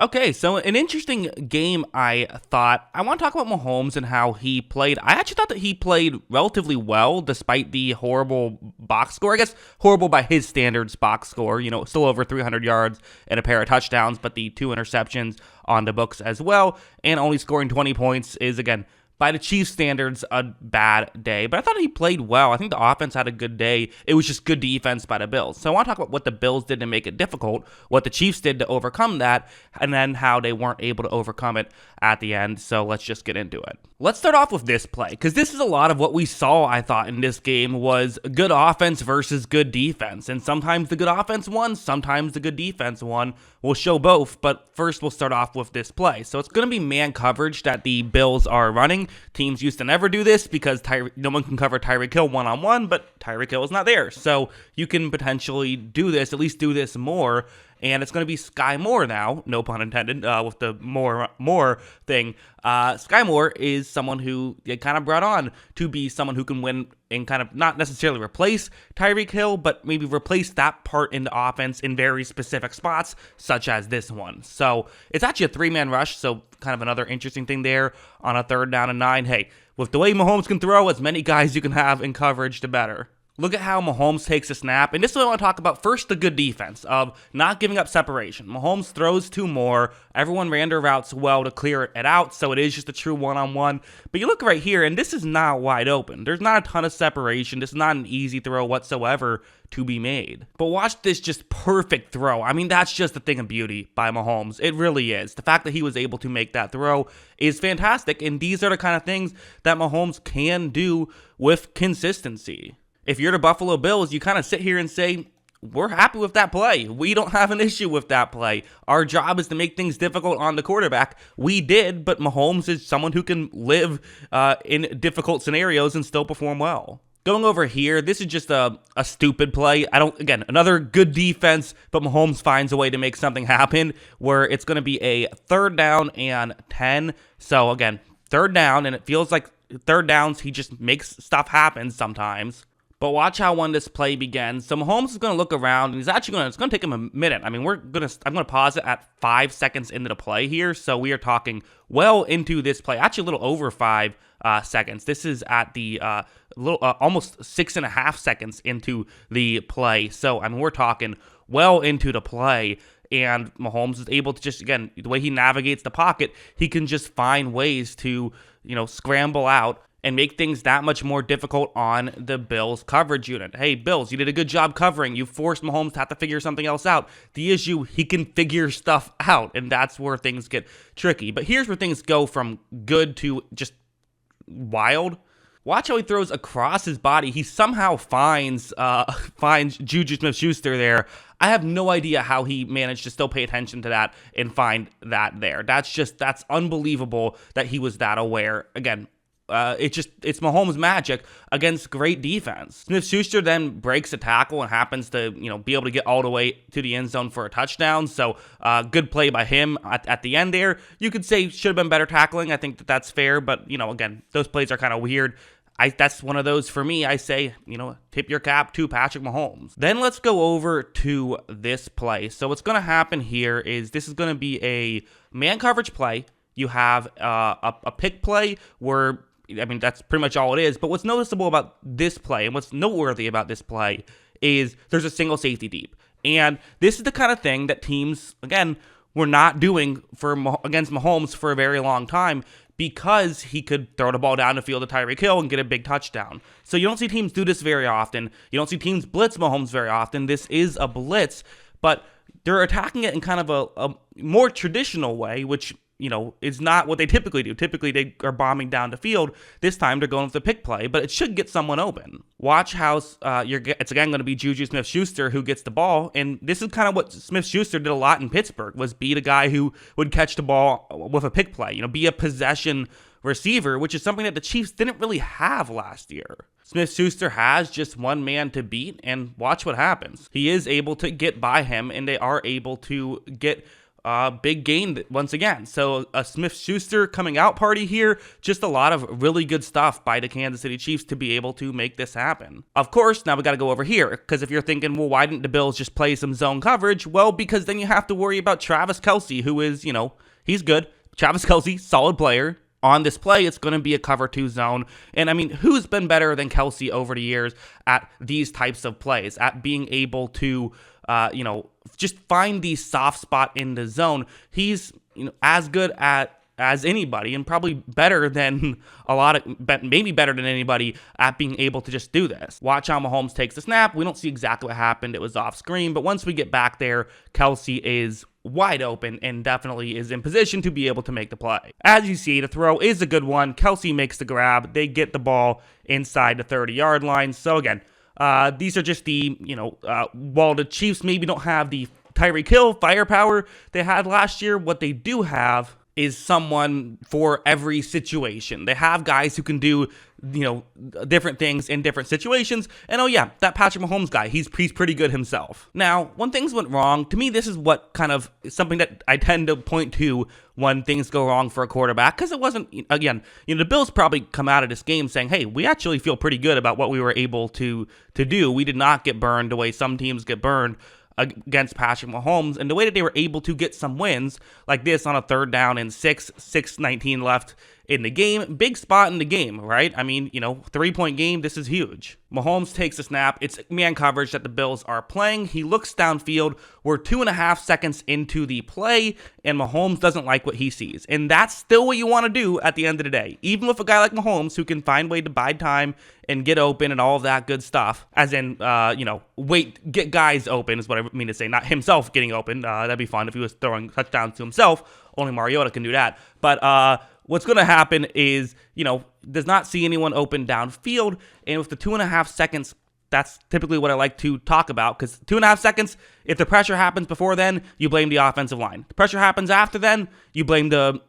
Okay, so an interesting game, I thought. I want to talk about Mahomes and how he played. I actually thought that he played relatively well despite the horrible box score. I guess horrible by his standards box score, still over 300 yards and a pair of touchdowns, but the 2 interceptions on the books as well. And only scoring 20 points is, again, by the Chiefs' standards, a bad day. But I thought he played well. I think the offense had a good day. It was just good defense by the Bills. So I want to talk about what the Bills did to make it difficult, what the Chiefs did to overcome that, and then how they weren't able to overcome it at the end. So let's just get into it. Let's start off with this play, because this is a lot of what we saw, I thought, in this game was good offense versus good defense. And sometimes the good offense won, sometimes the good defense won. We'll show both, but first we'll start off with this play. So it's going to be man coverage that the Bills are running. Teams used to never do this because no one can cover Tyreek Hill one-on-one, but Tyreek Hill is not there. So you can potentially do this, at least do this more. And it's going to be Sky Moore now, no pun intended, with the more thing. Sky Moore is someone who they kind of brought on to be someone who can win and kind of not necessarily replace Tyreek Hill, but maybe replace that part in the offense in very specific spots, such as this one. So it's actually a 3-man rush, so kind of another interesting thing there on a 3rd down and 9. Hey, with the way Mahomes can throw, as many guys you can have in coverage, the better. Look at how Mahomes takes a snap, and this is what I want to talk about. First, the good defense of not giving up separation. Mahomes throws 2 more. Everyone ran their routes well to clear it out, so it is just a true one-on-one. But you look right here, and this is not wide open. There's not a ton of separation. This is not an easy throw whatsoever to be made. But watch this just perfect throw. I mean, that's just a thing of beauty by Mahomes. It really is. The fact that he was able to make that throw is fantastic, and these are the kind of things that Mahomes can do with consistency. If you're the Buffalo Bills, you kind of sit here and say, we're happy with that play. We don't have an issue with that play. Our job is to make things difficult on the quarterback. We did, but Mahomes is someone who can live in difficult scenarios and still perform well. Going over here, this is just a stupid play. Again, another good defense, but Mahomes finds a way to make something happen where it's going to be a 3rd down and 10. So again, 3rd down, and it feels like 3rd downs, he just makes stuff happen sometimes. But watch how when this play begins. So Mahomes is going to look around, and it's going to take him a minute. I mean, I'm going to pause it at 5 seconds into the play here. So we are talking well into this play, actually a little over 5 seconds. This is at the almost 6.5 seconds into the play. So I mean, we're talking well into the play. And Mahomes is able to just, again, the way he navigates the pocket, he can just find ways to, scramble out and make things that much more difficult on the Bills coverage unit. Hey, Bills, you did a good job covering. You forced Mahomes to have to figure something else out. The issue, he can figure stuff out, and that's where things get tricky. But here's where things go from good to just wild. Watch how he throws across his body. He somehow finds Juju Smith-Schuster there. I have no idea how he managed to still pay attention to that and find that there. That's unbelievable that he was that aware. Again, it's Mahomes' magic against great defense. Smith-Schuster then breaks a tackle and happens to, be able to get all the way to the end zone for a touchdown. So, good play by him at the end there. You could say should have been better tackling. I think that's fair, but, again, those plays are kind of weird. That's one of those for me. I say, tip your cap to Patrick Mahomes. Then let's go over to this play. So what's going to happen here is this is going to be a man coverage play. You have a pick play where, that's pretty much all it is. But what's noticeable about this play and what's noteworthy about this play is there's a single safety deep. And this is the kind of thing that teams, again, were not doing against Mahomes for a very long time because he could throw the ball down the field to Tyreek Hill and get a big touchdown. So you don't see teams do this very often. You don't see teams blitz Mahomes very often. This is a blitz, but they're attacking it in kind of a more traditional way, which is not what they typically do. Typically, they are bombing down the field. This time, they're going with the pick play, but it should get someone open. Watch how it's again going to be Juju Smith-Schuster who gets the ball, and this is kind of what Smith-Schuster did a lot in Pittsburgh, was be the guy who would catch the ball with a pick play, be a possession receiver, which is something that the Chiefs didn't really have last year. Smith-Schuster has just one man to beat, and watch what happens. He is able to get by him, and they are able to get big gain once again. So a Smith-Schuster coming out party here. Just a lot of really good stuff by the Kansas City Chiefs to be able to make this happen. Of course, now we got to go over here, because if you're thinking, well, why didn't the Bills just play some zone coverage? Well, because then you have to worry about Travis Kelce, who is, he's good. Travis Kelce, solid player. On this play, it's going to be a cover 2 zone. And I mean, who's been better than Kelce over the years at these types of plays, at being able to, just find the soft spot in the zone? He's, as good as anybody, and probably better than maybe better than anybody at being able to just do this. Watch how Mahomes takes the snap. We don't see exactly what happened. It was off screen, but once we get back there, Kelce is wide open and definitely is in position to be able to make the play. As you see, the throw is a good one. Kelce makes the grab. They get the ball inside the 30-yard line. So again, these are just the, while the Chiefs maybe don't have the Tyreek Hill firepower they had last year, what they do have is someone for every situation. They have guys who can do, different things in different situations. And oh yeah, that Patrick Mahomes guy, he's pretty good himself. Now, when things went wrong, to me, this is what kind of something that I tend to point to when things go wrong for a quarterback, because it wasn't, again, the Bills probably come out of this game saying, hey, we actually feel pretty good about what we were able to do. We did not get burned the way some teams get burned against Patrick Mahomes, and the way that they were able to get some wins like this on a 3rd down and 6:19 left in the game. Big spot in the game, right? I mean, 3-point game, this is huge. Mahomes takes a snap. It's man coverage that the Bills are playing. He looks downfield. We're 2.5 seconds into the play, and Mahomes doesn't like what he sees. And that's still what you want to do at the end of the day. Even with a guy like Mahomes who can find a way to buy time and get open and all of that good stuff, as in, get guys open is what I mean to say, not himself getting open. That'd be fun if he was throwing touchdowns to himself. Only Mariota can do that. But what's going to happen is, does not see anyone open downfield. And with the 2.5 seconds, that's typically what I like to talk about, because 2.5 seconds, if the pressure happens before then, you blame the offensive line. The pressure happens after then, you blame the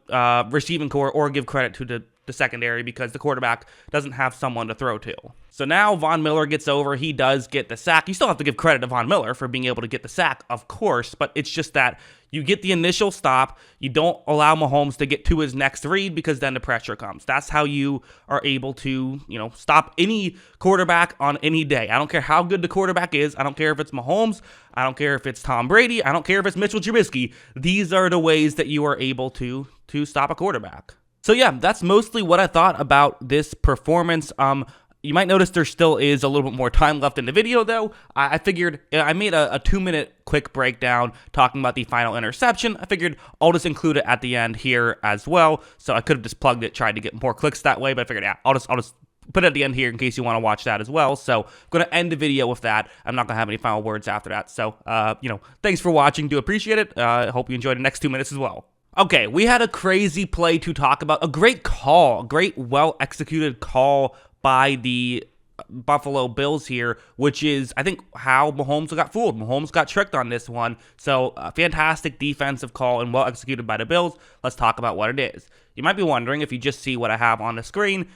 receiving core or give credit to the secondary, because the quarterback doesn't have someone to throw to. So now Von Miller gets over. He does get the sack. You still have to give credit to Von Miller for being able to get the sack, of course, but it's just that you get the initial stop. You don't allow Mahomes to get to his next read, because then the pressure comes. That's how you are able to, stop any quarterback on any day. I don't care how good the quarterback is. I don't care if it's Mahomes. I don't care if it's Tom Brady. I don't care if it's Mitchell Trubisky. These are the ways that you are able to stop a quarterback. So yeah, that's mostly what I thought about this performance. You might notice there still is a little bit more time left in the video, though. I figured I made a 2-minute quick breakdown talking about the final interception. I figured I'll just include it at the end here as well. So I could have just plugged it, tried to get more clicks that way, but I figured, yeah, I'll just put it at the end here in case you want to watch that as well. So I'm going to end the video with that. I'm not going to have any final words after that. So, thanks for watching. Do appreciate it. I hope you enjoyed the next 2 minutes as well. Okay, we had a crazy play to talk about. A great call, great well-executed call by the Buffalo Bills here, which is, I think, how Mahomes got fooled. Mahomes got tricked on this one. So, a fantastic defensive call and well executed by the Bills. Let's talk about what it is. You might be wondering, if you just see what I have on the screen,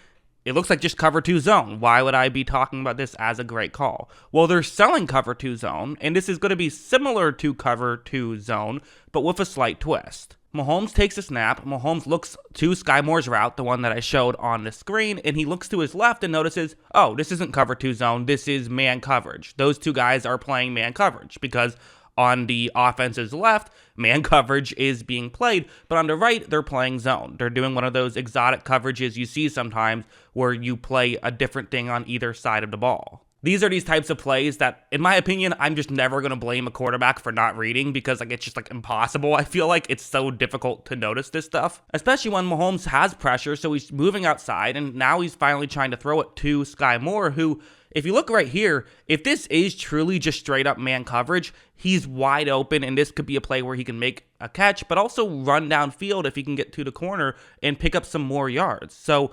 it looks like just cover 2 zone. Why would I be talking about this as a great call? Well, they're selling cover 2 zone, and this is going to be similar to cover 2 zone, but with a slight twist. Mahomes takes a snap. Mahomes looks to Sky Moore's route, the one that I showed on the screen, and he looks to his left and notices, oh, this isn't cover 2 zone, this is man coverage. Those two guys are playing man coverage, because on the offense's left, man coverage is being played, but on the right, they're playing zone. They're doing one of those exotic coverages you see sometimes where you play a different thing on either side of the ball. These are these types of plays that, in my opinion, I'm just never going to blame a quarterback for not reading, because it's just impossible. I feel like it's so difficult to notice this stuff, especially when Mahomes has pressure, so he's moving outside, and now he's finally trying to throw it to Sky Moore, who, if you look right here, if this is truly just straight up man coverage, he's wide open, and this could be a play where he can make a catch, but also run downfield if he can get to the corner and pick up some more yards. So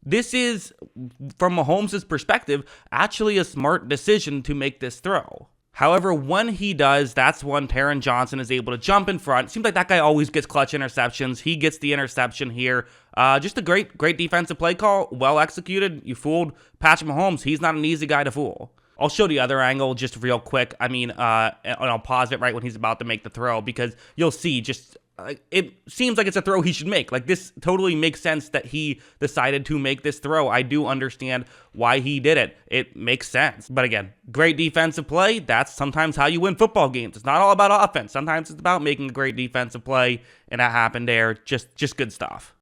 this is, from Mahomes' perspective, actually a smart decision to make this throw. However, when he does, that's when Taron Johnson is able to jump in front. Seems like that guy always gets clutch interceptions. He gets the interception here. Just a great defensive play call, well executed. You fooled Patrick Mahomes. He's not an easy guy to fool. I'll show the other angle just real quick. I mean, and I'll pause it right when he's about to make the throw because you'll see just it seems like it's a throw he should make. Like, this totally makes sense that he decided to make this throw. I do understand why he did it. It makes sense. But again, great defensive play. That's sometimes how you win football games. It's not all about offense. Sometimes it's about making a great defensive play, and that happened there. Just good stuff.